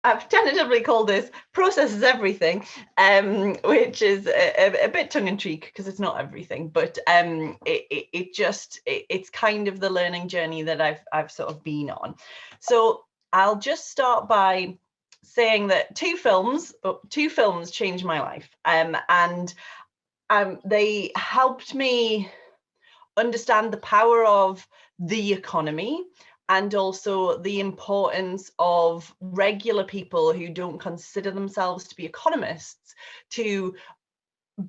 I've tentatively called this "Process is Everything," which is a bit tongue-in-cheek because it's not everything, but it's kind of the learning journey that I've sort of been on. So I'll just start by saying that two films changed my life, and they helped me understand the power of the economy and also the importance of regular people who don't consider themselves to be economists to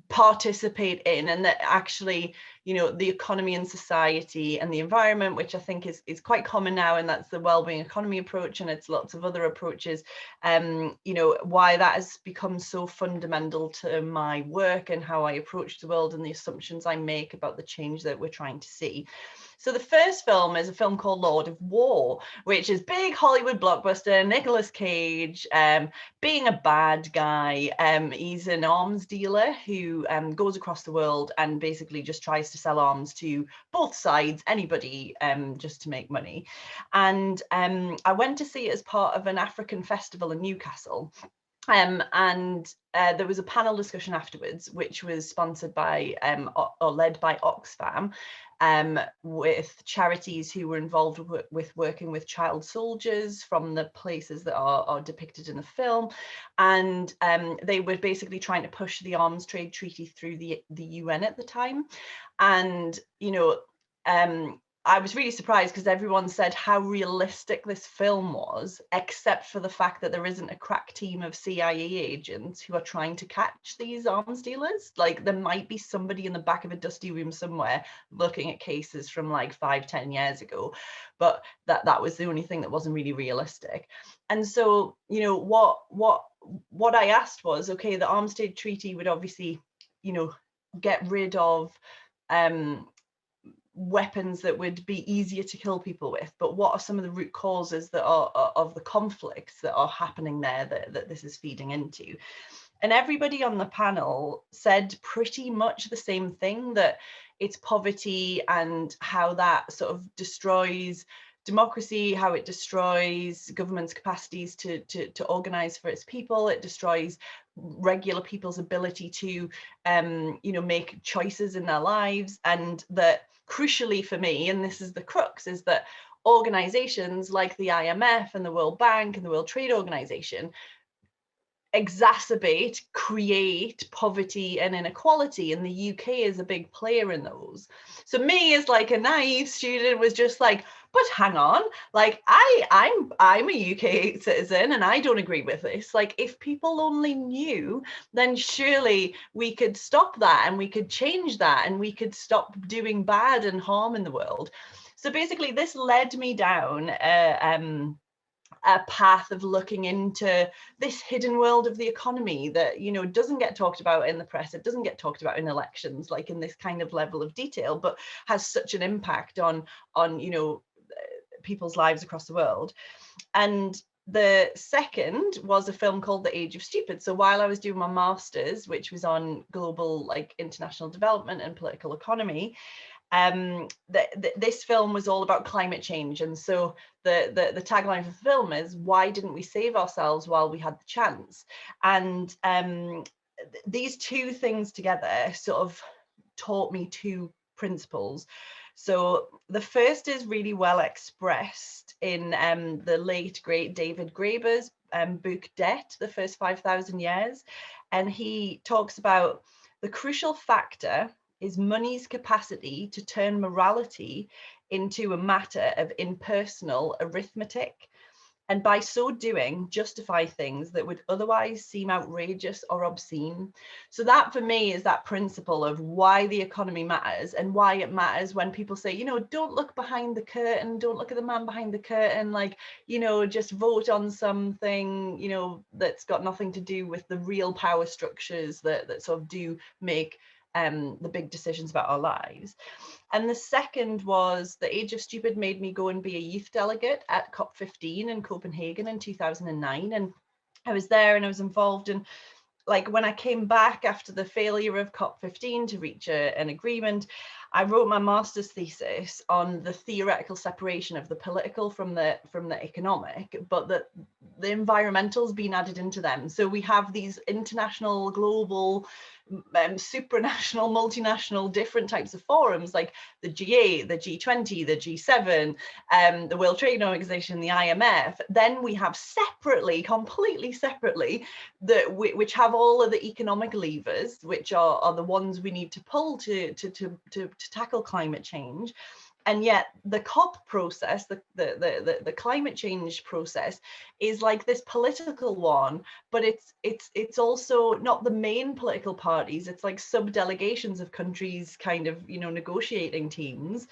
participate in, and that actually, you know, the economy and society and the environment, which I think is quite common now, and that's the wellbeing economy approach, and it's lots of other approaches, you know, why that has become so fundamental to my work and how I approach the world and the assumptions I make about the change that we're trying to see. So the first film is a film called Lord of War, which is big Hollywood blockbuster, Nicolas Cage, being a bad guy. He's an arms dealer who goes across the world and basically just tries to sell arms to both sides, anybody, just to make money. And I went to see it as part of an African festival in Newcastle. And there was a panel discussion afterwards, which was sponsored by or led by Oxfam, with charities who were involved with working with child soldiers from the places that are depicted in the film. And they were basically trying to push the arms trade treaty through the UN at the time. And, you know, I was really surprised because everyone said how realistic this film was, except for the fact that there isn't a crack team of CIA agents who are trying to catch these arms dealers. Like, there might be somebody in the back of a dusty room somewhere looking at cases from like 5-10 years ago, but that was the only thing that wasn't really realistic. And so, you know, what I asked was, okay, the arms trade treaty would obviously, you know, get rid of weapons that would be easier to kill people with, but what are some of the root causes that are of the conflicts that are happening there that this is feeding into? And everybody on the panel said pretty much the same thing, that it's poverty and how that sort of destroys democracy, how it destroys government's capacities to organize for its people. It destroys regular people's ability to you know, make choices in their lives. And that, crucially for me, and this is the crux, is that organizations like the IMF and the World Bank and the World Trade Organization exacerbate, create poverty and inequality, and the UK is a big player in those. So me, as like a naive student, was just like, but hang on, like I'm a UK citizen and I don't agree with this. Like, if people only knew, then surely we could stop that and we could change that and we could stop doing bad and harm in the world. So basically this led me down a path of looking into this hidden world of the economy that, you know, doesn't get talked about in the press. It doesn't get talked about in elections, like in this kind of level of detail, but has such an impact on you know, people's lives across the world. And the second was a film called The Age of Stupid. So while I was doing my master's, which was on global, like, international development and political economy, this film was all about climate change. And so the tagline for the film is, why didn't we save ourselves while we had the chance? And these two things together sort of taught me two principles. So the first is really well expressed in the late great David Graeber's book Debt, The First 5,000 Years. And he talks about the crucial factor is money's capacity to turn morality into a matter of impersonal arithmetic, and by so doing justify things that would otherwise seem outrageous or obscene. So that for me is that principle of why the economy matters, and why it matters when people say, you know, don't look behind the curtain, don't look at the man behind the curtain, like, you know, just vote on something, you know, that's got nothing to do with the real power structures that sort of do make the big decisions about our lives. And the second was The Age of Stupid made me go and be a youth delegate at COP15 in Copenhagen in 2009. And I was there and I was involved in, like, when I came back after the failure of COP15 to reach an agreement, I wrote my master's thesis on the theoretical separation of the political from the economic, but that the environmental's been added into them. So we have these international, global, supranational, multinational, different types of forums like the G8, the G20, the G7, the World Trade Organization, the IMF. Then we have separately, completely separately, which have all of the economic levers, which are the ones we need to pull to tackle climate change. And yet the COP process, the climate change process, is like this political one, but it's also not the main political parties. It's like sub-delegations of countries, kind of, you know, negotiating teams,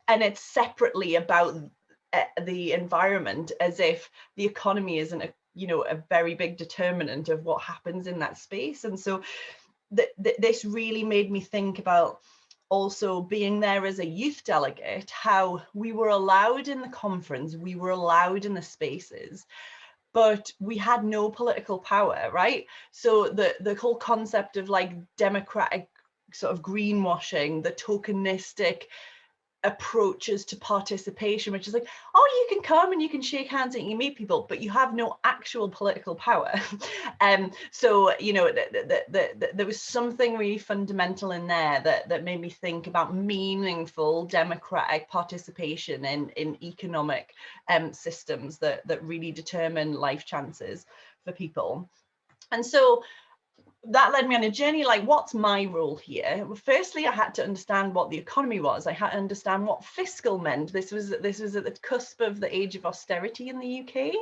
and it's separately about the environment, as if the economy isn't a very big determinant of what happens in that space. And so this really made me think about, also being there as a youth delegate, how we were allowed in the conference, we were allowed in the spaces, but we had no political power, right? So the whole concept of like democratic sort of greenwashing, the tokenistic approaches to participation, which is like, oh, you can come and you can shake hands and you meet people, but you have no actual political power. So, you know, there was something really fundamental in there that made me think about meaningful democratic participation in economic systems that really determine life chances for people. And so that led me on a journey, like, what's my role here? Well, firstly, I had to understand what the economy was. I had to understand what fiscal meant. This was at the cusp of the age of austerity in the UK.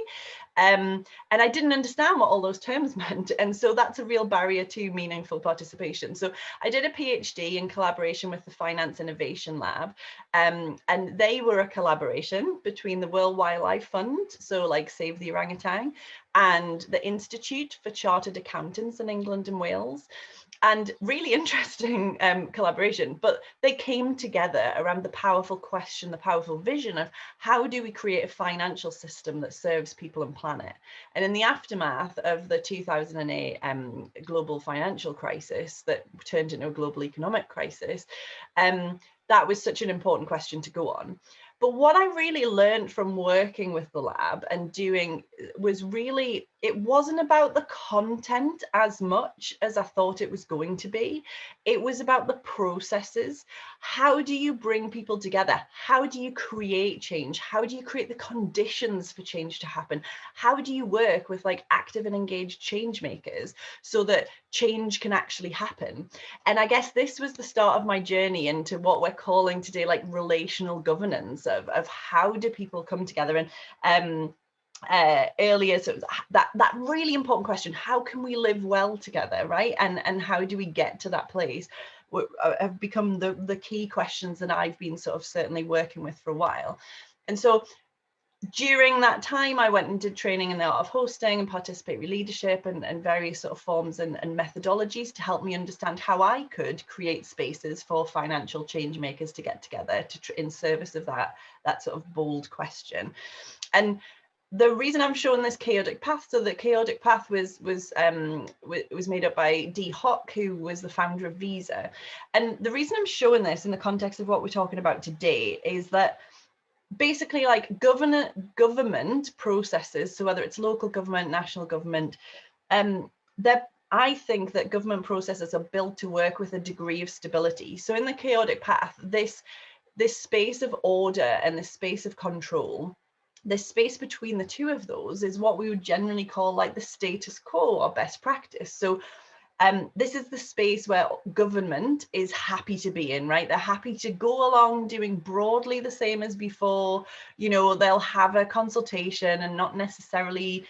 And I didn't understand what all those terms meant. And so that's a real barrier to meaningful participation. So I did a PhD in collaboration with the Finance Innovation Lab. And they were a collaboration between the World Wildlife Fund, so like Save the Orangutan, and the Institute for Chartered Accountants in England and Wales. And really interesting collaboration, but they came together around the powerful question, the powerful vision of how do we create a financial system that serves people and planet? And in the aftermath of the 2008 global financial crisis that turned into a global economic crisis, that was such an important question to go on. But what I really learned from working with the lab and doing was really, it wasn't about the content as much as I thought it was going to be. It was about the processes. How do you bring people together? How do you create change? How do you create the conditions for change to happen? How do you work with like active and engaged change makers so that change can actually happen? And I guess this was the start of my journey into what we're calling today like relational governance, of how do people come together. And earlier, so it was that really important question, how can we live well together, right? And how do we get to that place, have become the key questions that I've been sort of certainly working with for a while. And so during that time, I went and did training in the art of hosting and participatory leadership and various sort of forms and methodologies to help me understand how I could create spaces for financial change makers to get together in service of that sort of bold question. And the reason I'm showing this chaotic path, so the chaotic path was made up by Dee Hock, who was the founder of Visa. And the reason I'm showing this in the context of what we're talking about today is that basically like government processes, so whether it's local government, national government, I think that government processes are built to work with a degree of stability. So in the chaotic path, this space of order and this space of control, the space between the two of those is what we would generally call like the status quo or best practice. So this is the space where government is happy to be in, right? They're happy to go along doing broadly the same as before. You know, they'll have a consultation and not necessarily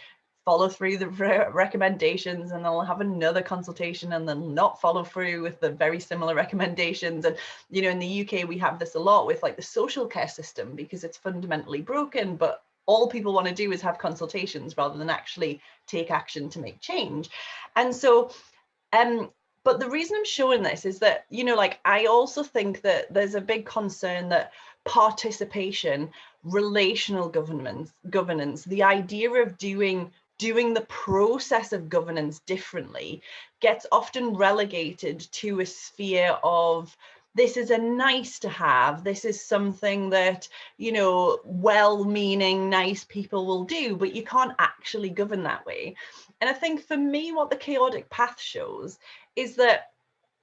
follow through the recommendations, and they'll have another consultation and they'll not follow through with the very similar recommendations. And, you know, in the UK, we have this a lot with like the social care system because it's fundamentally broken, but all people want to do is have consultations rather than actually take action to make change. And so, but the reason I'm showing this is that, you know, like I also think that there's a big concern that participation, relational governance, the idea of doing the process of governance differently gets often relegated to a sphere of this is a nice to have. This is something that, you know, well-meaning, nice people will do, but you can't actually govern that way. And I think for me, what the chaotic path shows is that,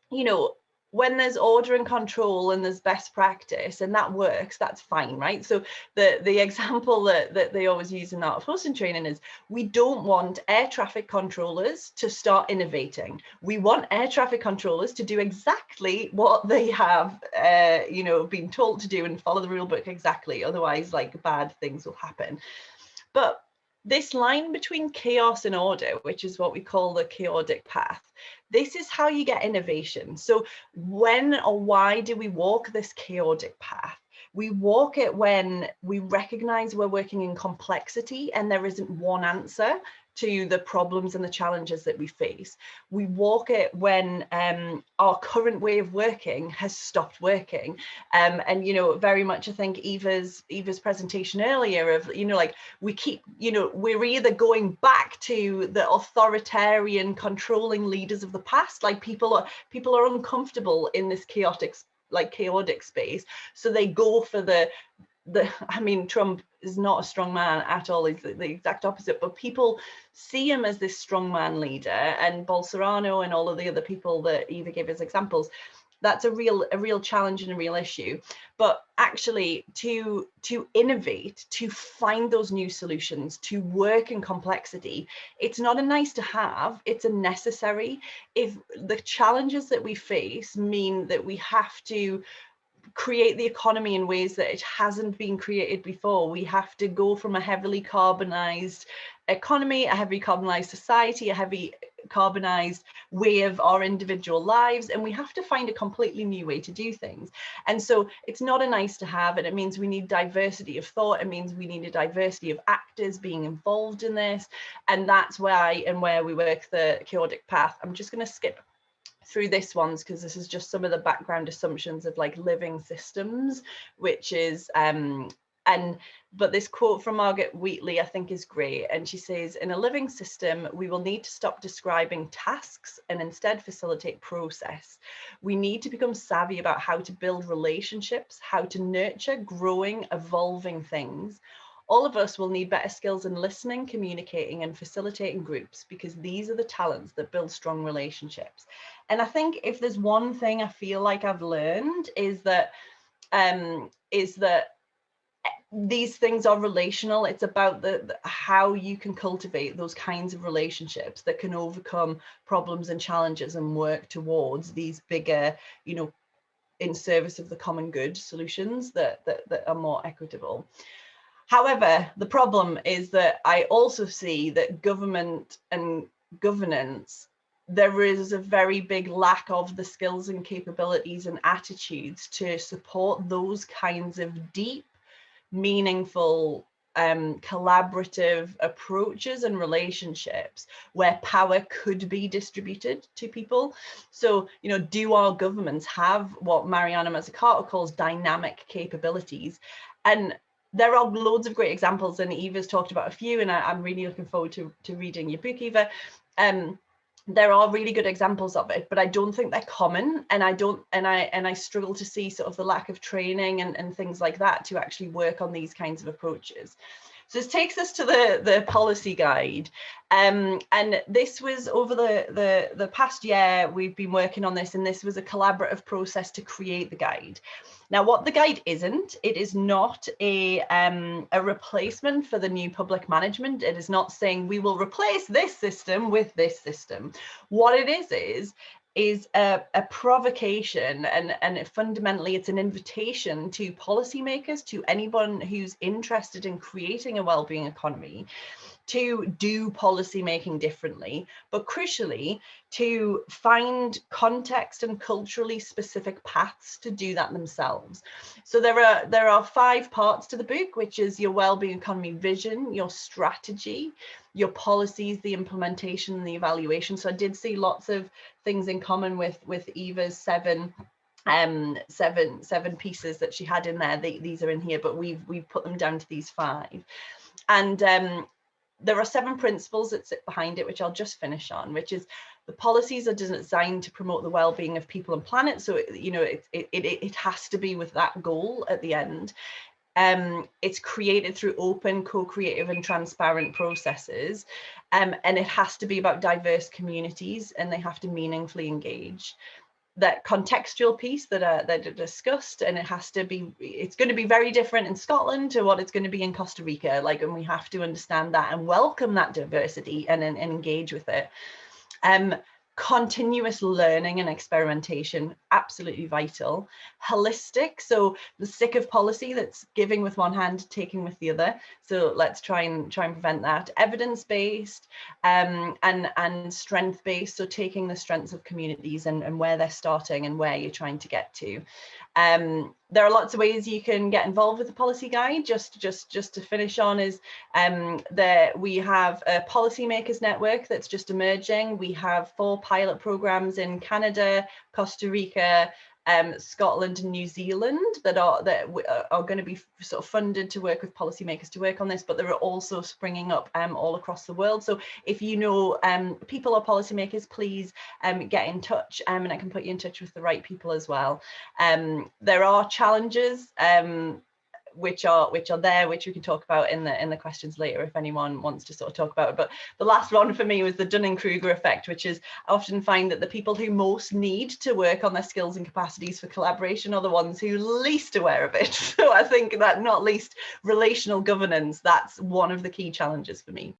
you know, when there's order and control and there's best practice and that works, that's fine, right? So the example that they always use in art of hosting training is, we don't want air traffic controllers to start innovating. We want air traffic controllers to do exactly what they have, you know, been told to do and follow the rule book exactly. Otherwise, like, bad things will happen. But this line between chaos and order, which is what we call the chaotic path, this is how you get innovation. So when or why do we walk this chaotic path? We walk it when we recognize we're working in complexity and there isn't one answer to the problems and the challenges that we face. We walk it when our current way of working has stopped working. And, you know, very much, I think Eva's presentation earlier of, you know, like, we keep, you know, we're either going back to the authoritarian controlling leaders of the past, like people are uncomfortable in this chaotic space, so they go for the I mean, Trump is not a strong man at all. He's the exact opposite, but people see him as this strong man leader, and Bolsonaro and all of the other people that Eva gave as examples. That's a real challenge and a real issue. But actually, to innovate, to find those new solutions, to work in complexity, it's not a nice to have, it's a necessary. If the challenges that we face mean that we have to create the economy in ways that it hasn't been created before, we have to go from a heavily carbonized economy, a heavily carbonized society, a heavy carbonized way of our individual lives, and we have to find a completely new way to do things. And so it's not a nice to have, and it means we need diversity of thought. It means we need a diversity of actors being involved in this, and that's why and where we work the chaotic path. I'm just going to skip through this ones because this is just some of the background assumptions of like living systems, which is but this quote from Margaret Wheatley I think is great, and she says, in a living system we will need to stop describing tasks and instead facilitate process. We need to become savvy about how to build relationships, how to nurture growing, evolving things. All of us will need better skills in listening, communicating, and facilitating groups, because these are the talents that build strong relationships. And I think if there's one thing I feel like I've learned is that these things are relational. It's about the how you can cultivate those kinds of relationships that can overcome problems and challenges and work towards these bigger, you know, in service of the common good solutions that are more equitable. However, the problem is that I also see that government and governance, there is a very big lack of the skills and capabilities and attitudes to support those kinds of deep, meaningful, collaborative approaches and relationships where power could be distributed to people. So, you know, do our governments have what Mariana Mazzucato calls dynamic capabilities? And there are loads of great examples, and Eva's talked about a few, and I'm really looking forward to reading your book, Eva. There are really good examples of it, but I don't think they're common, and I struggle to see sort of the lack of training and things like that to actually work on these kinds of approaches. So this takes us to the policy guide, and this was over the past year we've been working on this, and this was a collaborative process to create the guide. Now, what the guide isn't, it is not a replacement for the new public management. It is not saying we will replace this system with this system. What it is a provocation, and fundamentally it's an invitation to policymakers, to anyone who's interested in creating a wellbeing economy, to do policy making differently, but crucially to find context and culturally specific paths to do that themselves. So there are 5 parts to the book, which is your wellbeing economy vision, your strategy, your policies, the implementation, and the evaluation. So I did see lots of things in common with Eva's seven pieces that she had in there. These are in here, but we've put them down to these 5. And there are 7 principles that sit behind it, which I'll just finish on, which is the policies are designed to promote the well-being of people and planet. So, you know, it has to be with that goal at the end. It's created through open, co-creative and transparent processes. And it has to be about diverse communities, and they have to meaningfully engage. That contextual piece that are discussed, and it's going to be very different in Scotland to what it's going to be in Costa Rica, like, and we have to understand that and welcome that diversity and engage with it. Continuous learning and experimentation, absolutely vital. Holistic, so the stick of policy that's giving with one hand, taking with the other. So let's try and prevent that. Evidence-based and strength-based, so taking the strengths of communities and where they're starting and where you're trying to get to. There are lots of ways you can get involved with the policy guide. Just to finish on is we have a Policymakers network that's just emerging. We have 4 pilot programs in Canada, Costa Rica, Scotland and New Zealand that are going to be sort of funded to work with policymakers to work on this, but there are also springing up all across the world. So if you know people or policymakers, please get in touch, and I can put you in touch with the right people as well. There are challenges which are there, which we can talk about in the questions later if anyone wants to sort of talk about it. But the last one for me was the Dunning-Kruger effect, which is I often find that the people who most need to work on their skills and capacities for collaboration are the ones who are least aware of it. So I think that not least relational governance, that's one of the key challenges for me.